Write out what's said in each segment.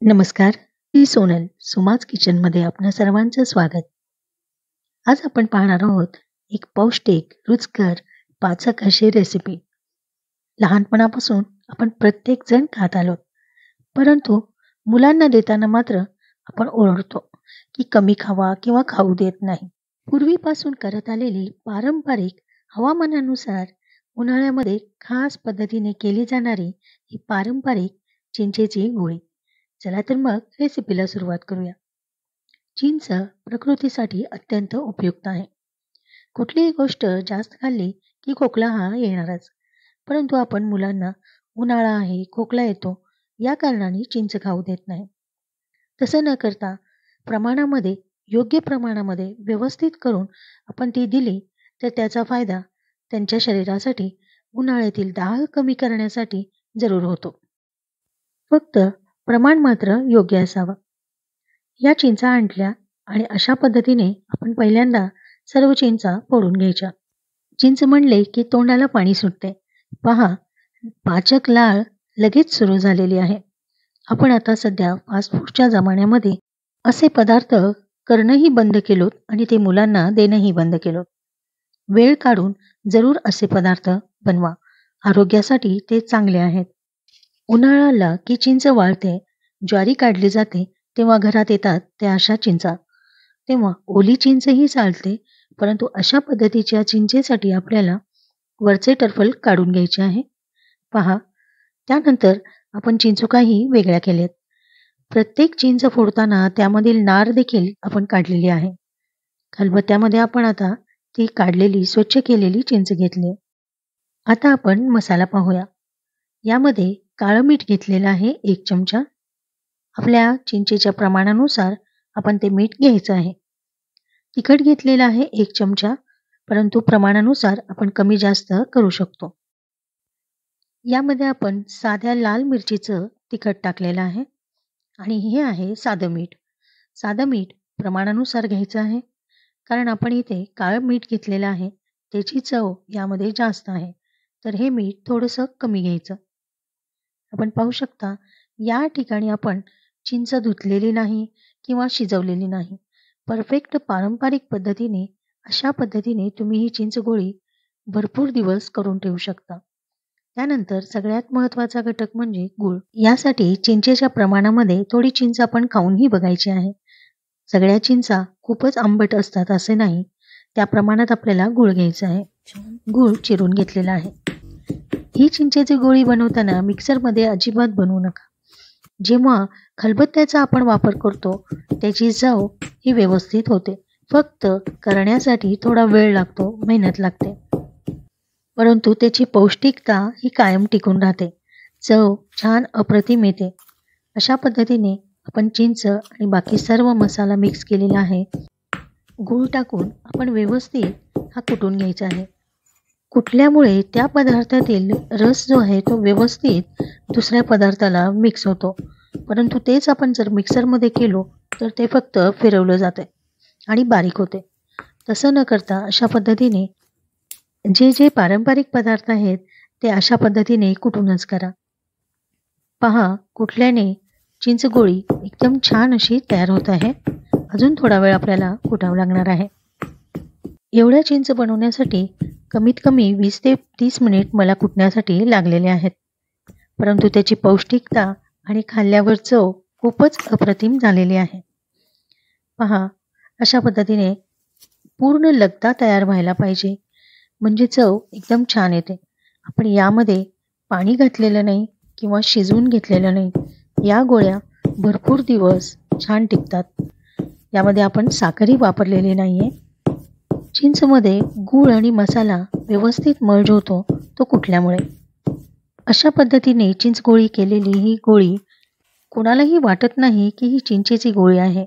नमस्कार, मी सोनल. सुमाज किचनमध्ये आपणा सर्वांचं स्वागत. आज आपण पाहणार आहोत एक पौष्टिक, रुचकर, पाचक अशी रेसिपी. लहानपणापासून आपण प्रत्येक जण खात आलो. परंतु मुलांना देताना मात्र आपण ओरडतो की कमी खावा किंवा खाऊ देत नाही. पूर्वीपासून करत आलेली पारंपरिक हवामानानुसार उन्हाळ्यामध्ये खास पद्धतीने केली जाणारी ही पारंपरिक चिंचेची गोळी. चला तर मग रेसिपीला सुरुवात करूया. चिंच प्रकृतीसाठी अत्यंत उपयुक्त आहे. कुठलीही गोष्ट जास्त खाल्ली की खोकला हा येणारच. परंतु आपण मुलांना उन्हाळा आहे, खोकला येतो या कारणाने चिंच खाऊ देत नाही. तसं न करता प्रमाणामध्ये, योग्य प्रमाणामध्ये व्यवस्थित करून आपण ती दिली तर त्याचा फायदा त्यांच्या शरीरासाठी उन्हाळ्यातील दाह कमी करण्यासाठी जरूर होतो. फक्त प्रमाण मात्र योग्य असावं. या चिंचा आणल्या आणि अशा पद्धतीने आपण पहिल्यांदा सर्व चिंचा फोडून घ्यायच्या. चिंच म्हणले की तोंडाला पाणी सुटते. पहा, पाचक लाळ लगेच सुरू झालेली आहे. आपण आता सध्या फास्ट फूडच्या जमान्यामध्ये असे पदार्थ करणंही बंद केलोत आणि ते मुलांना देणंही बंद केलोत. वेळ काढून जरूर असे पदार्थ बनवा. आरोग्यासाठी ते चांगले आहेत. उन्हाळा आला की चिंच वाळते, ज्वारी काढली जाते, तेव्हा घरात येतात त्या अशा चिंचा. तेव्हा ओली चिंचही चालते, परंतु अशा पद्धतीच्या चिंचेसाठी आपल्याला वरचे टरफल काढून घ्यायचे आहे. पहा, त्यानंतर आपण चिंचुकाही वेगळ्या केल्यात. प्रत्येक चिंच फोडताना त्यामधील नार देखील आपण काढलेली आहे. खलबत्त्यामध्ये आपण आता ती काढलेली स्वच्छ केलेली चिंच घेतली. आता आपण मसाला पाहूया. यामध्ये काळं मीठ घेतलेलं आहे 1 चमचा. आपल्या चिंचेच्या प्रमाणानुसार आपण ते मीठ घ्यायचं आहे. तिखट घेतलेलं आहे 1 चमचा, परंतु प्रमाणानुसार आपण कमी जास्त करू शकतो. यामध्ये आपण साध्या लाल मिरचीचं तिखट टाकलेलं आहे आणि हे आहे साधं मीठ. साधं मीठ प्रमाणानुसार घ्यायचं आहे, कारण आपण इथे काळं मीठ घेतलेलं आहे. त्याची चव यामध्ये जास्त आहे, तर हे मीठ थोडंसं कमी घ्यायचं. आपण पाहू शकता, या ठिकाणी आपण चिंच धुतलेली नाही किंवा शिजवलेली नाही. परफेक्ट पारंपरिक पद्धतीने अशा पद्धतीने तुम्ही ही चिंच गोळी भरपूर दिवस करून ठेवू शकता. त्यानंतर सगळ्यात महत्त्वाचा घटक म्हणजे गूळ. यासाठी चिंचेच्या प्रमाणामध्ये थोडी चिंच आपण खाऊनही बघायची आहे. सगळ्या चिंचा खूपच आंबट असतात असे नाही. त्या प्रमाणात आपल्याला गूळ घ्यायचा आहे. गूळ चिरून घेतलेला आहे. ही चिंचेची गोळी बनवताना मिक्सरमध्ये अजिबात बनवू नका. जेव्हा खलबत्त्याचा आपण वापर करतो त्याची चव ही व्यवस्थित होते. फक्त करण्यासाठी थोडा वेळ लागतो, मेहनत लागते, परंतु त्याची पौष्टिकता ही कायम टिकून राहते. चव छान अप्रतिम येते. अशा पद्धतीने आपण चिंच आणि बाकी सर्व मसाला मिक्स केलेला आहे. गूळ टाकून आपण व्यवस्थित हा कुटून घ्यायचा आहे. कुटल्यामुळे त्या पदार्थातील रस जो आहे तो व्यवस्थित दुसऱ्या पदार्थाला मिक्स होतो. परंतु तेच आपण जर मिक्सरमध्ये केलो तर ते फक्त फिरवलं जाते आणि बारीक होते. तसं न करता अशा पद्धतीने जे पारंपरिक पदार्थ आहेत ते अशा पद्धतीने कुटूनच करा. पहा, कुटल्याने चिंच गोळी एकदम छान अशी तयार होत आहे. अजून थोडा वेळ आपल्याला कुटावं लागणार आहे. एवढ्या चिंच बनवण्यासाठी कमीत कमी 20 ते 30 मिनिट मला कुटण्यासाठी लागलेले आहेत. परंतु त्याची पौष्टिकता आणि खाल्ल्यावर चव खूपच अप्रतिम झालेली आहे. पहा, अशा पद्धतीने पूर्ण लगदा तयार व्हायला पाहिजे, म्हणजे चव एकदम छान येते. आपण यामध्ये पाणी घातलेलं नाही किंवा शिजवून घेतलेलं नाही. या गोळ्या भरपूर दिवस छान टिकतात. यामध्ये आपण साखरही वापरलेली नाही आहे. चिंचमध्ये गूळ आणि मसाला व्यवस्थित मर्ज होतो तो कुटल्यामुळे. अशा पद्धतीने चिंच गोळी केलेली ही गोळी कोणालाही वाटत नाही की ही चिंचेची गोळी आहे.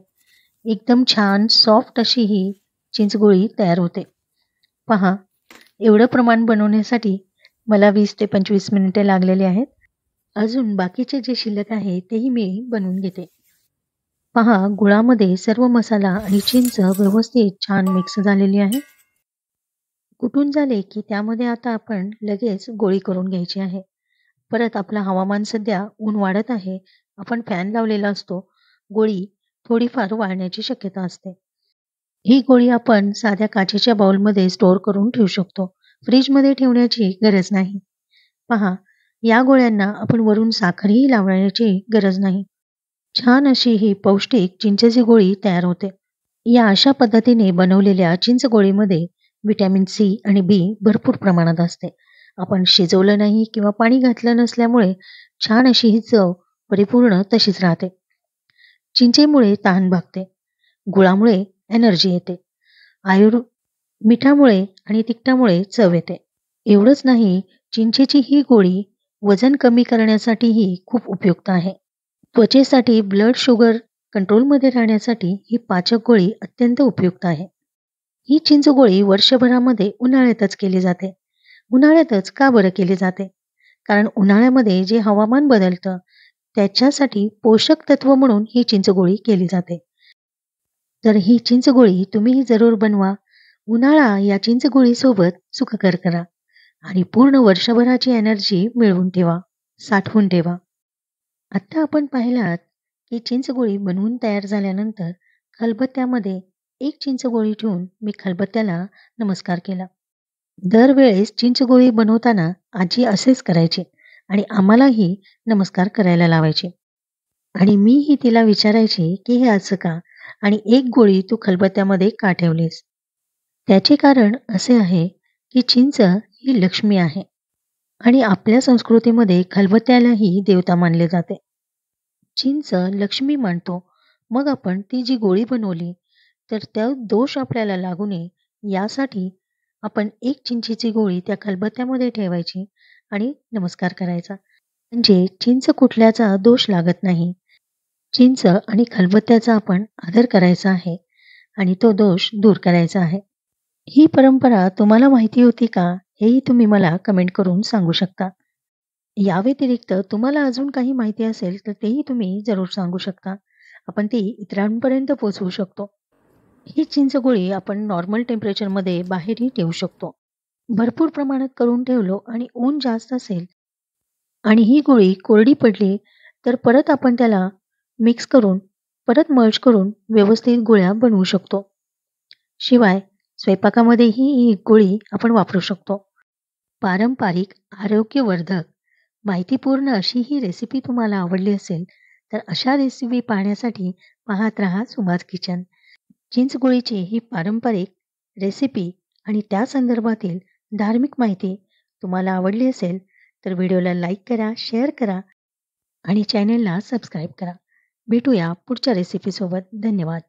एकदम छान सॉफ्ट अशी ही चिंच गोळी तयार होते. पहा, एवढं प्रमाण बनवण्यासाठी मला 20 ते 25 मिनिटे लागलेली आहेत. अजून बाकीचे जे शिल्लक आहे तेही मी बनवून घेते. पहा, गुळामध्ये सर्व मसाला आणि चिंच व्यवस्थित छान मिक्स झालेली आहे. कुटून झाले की त्यामध्ये आता आपण लगेच गोळी करून घ्यायची आहे. परत आपलं हवामान सध्या ऊन वाढत आहे, आपण फॅन लावलेला असतो, गोळी थोडीफार वाळण्याची शक्यता असते. ही गोळी आपण साध्या काचेच्या बाउलमध्ये स्टोअर करून ठेवू शकतो. फ्रीजमध्ये ठेवण्याची गरज नाही. पहा, या गोळ्यांना आपण वरून साखरही लावण्याची गरज नाही. छान अशी ही पौष्टिक चिंचेची गोळी तयार होते. या अशा पद्धतीने बनवलेल्या चिंच गोळीमध्ये व्हिटॅमिन सी आणि बी भरपूर प्रमाणात असते. आपण शिजवलं नाही किंवा पाणी घातलं नसल्यामुळे छान अशी ही चव परिपूर्ण तशीच राहते. चिंचेमुळे तहान भागते, गुळामुळे एनर्जी येते, मिठामुळे आणि तिखटामुळे चव येते. एवढंच नाही, चिंचेची ही गोळी वजन कमी करण्यासाठीही खूप उपयुक्त आहे. त्वचेसाठी ब्लड शुगर कंट्रोलमध्ये राहण्यासाठी ही पाचक गोळी अत्यंत उपयुक्त आहे. ही चिंच गोळी वर्षभरामध्ये उन्हाळ्यातच केली जाते. उन्हाळ्यातच का बरं केली जाते? कारण उन्हाळ्यामध्ये जे हवामान बदलतं त्याच्यासाठी पोषक तत्व म्हणून ही चिंच गोळी केली जाते. तर ही चिंच गोळी तुम्हीही जरूर बनवा. उन्हाळा या चिंच गोळीसोबत सुखकर करा आणि पूर्ण वर्षभराची एनर्जी मिळवून ठेवा, साठवून ठेवा. आता आपण पाहिलात की चिंचगोळी बनवून तयार झाल्यानंतर खलबत्त्यामध्ये एक चिंचगोळी ठेवून मी खलबत्त्याला नमस्कार केला. दरवेळेस चिंचगोळी बनवताना आजी असेच करायची आणि आम्हालाही नमस्कार करायला लावायची. आणि मीही तिला विचारायची की हे असं का? आणि एक गोळी तू खलबत्त्यामध्ये का ठेवलीस? त्याचे कारण असे आहे की चिंच ही लक्ष्मी आहे आणि आपल्या संस्कृतीमध्ये खलबत्त्यालाही देवता मानले जाते. चिंच लक्ष्मी मानतो. मग आपण ती जी गोळी बनवली तर त्या दोष आपल्याला लागू नये यासाठी आपण एक चिंचेची गोळी त्या खलबत्त्यामध्ये ठेवायची आणि नमस्कार करायचा. म्हणजे चिंच कुठल्याचा दोष लागत नाही. चिंच आणि खलबत्त्याचा आपण आदर करायचा आहे आणि तो दोष दूर करायचा आहे. ही परंपरा तुम्हाला माहिती होती का? हेही तुम्ही मला कमेंट करून सांगू शकता. या व्यतिरिक्त तुम्हाला अजून काही माहिती असेल तर तेही तुम्ही जरूर सांगू शकता. आपण ती इतरांपर्यंत पोहोचवू शकतो. ही चिंचगोळी आपण नॉर्मल टेम्परेचरमध्ये बाहेरही ठेवू शकतो. भरपूर प्रमाणात करून ठेवलो आणि ऊन जास्त असेल आणि ही गोळी कोरडी पडली तर परत आपण त्याला मिक्स करून परत मर्ज करून व्यवस्थित गोळ्या बनवू शकतो. शिवाय स्वयंपाकामध्येही ही गोळी आपण वापरू शकतो. पारंपरिक, आरोग्यवर्धक, माहितीपूर्ण अशी ही रेसिपी तुम्हाला आवडली असेल तर अशा रेसिपी पाहण्यासाठी पाहत रहा सुमाज किचन. चिंचगोळीची ही पारंपरिक रेसिपी आणि त्या संदर्भातील धार्मिक माहिती तुम्हाला आवडली असेल तर व्हिडिओला लाईक करा, शेअर करा आणि चॅनेलला सबस्क्राईब करा. भेटूया पुढच्या रेसिपीसोबत. धन्यवाद.